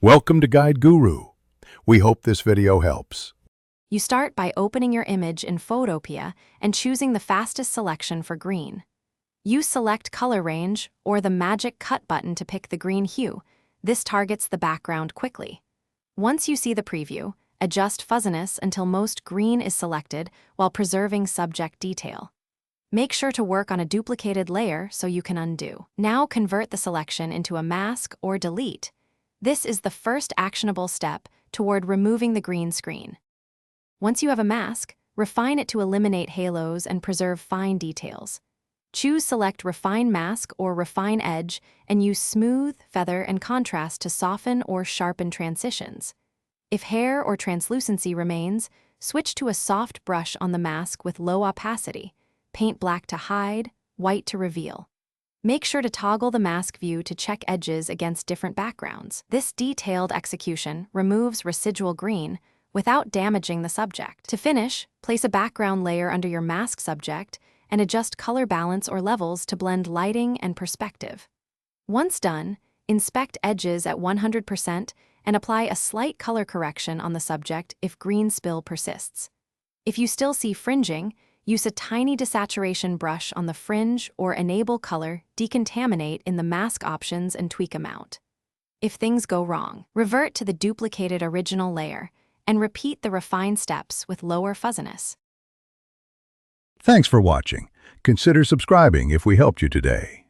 Welcome to Guide Guru. We hope this video helps. You start by opening your image in Photopea and choosing the fastest selection for green. Use Select Color Range or the Magic Cut button to pick the green hue. This targets the background quickly. Once you see the preview, adjust fuzziness until most green is selected while preserving subject detail. Make sure to work on a duplicated layer so you can undo. Now convert the selection into a mask or delete. This is the first actionable step toward removing the green screen. Once you have a mask, refine it to eliminate halos and preserve fine details. Choose Select Refine Mask or Refine Edge and use Smooth, Feather, and Contrast to soften or sharpen transitions. If hair or translucency remains, switch to a soft brush on the mask with low opacity. Paint black to hide, white to reveal. Make sure to toggle the mask view to check edges against different backgrounds. This detailed execution removes residual green without damaging the subject. To finish, place a background layer under your mask subject and adjust color balance or levels to blend lighting and perspective. Once done, inspect edges at 100% and apply a slight color correction on the subject if green spill persists. If you still see fringing, use a tiny desaturation brush on the fringe or enable color decontaminate in the mask options and tweak amount. If things go wrong, revert to the duplicated original layer and repeat the refine steps with lower fuzziness. Thanks for watching. Consider subscribing if we helped you today.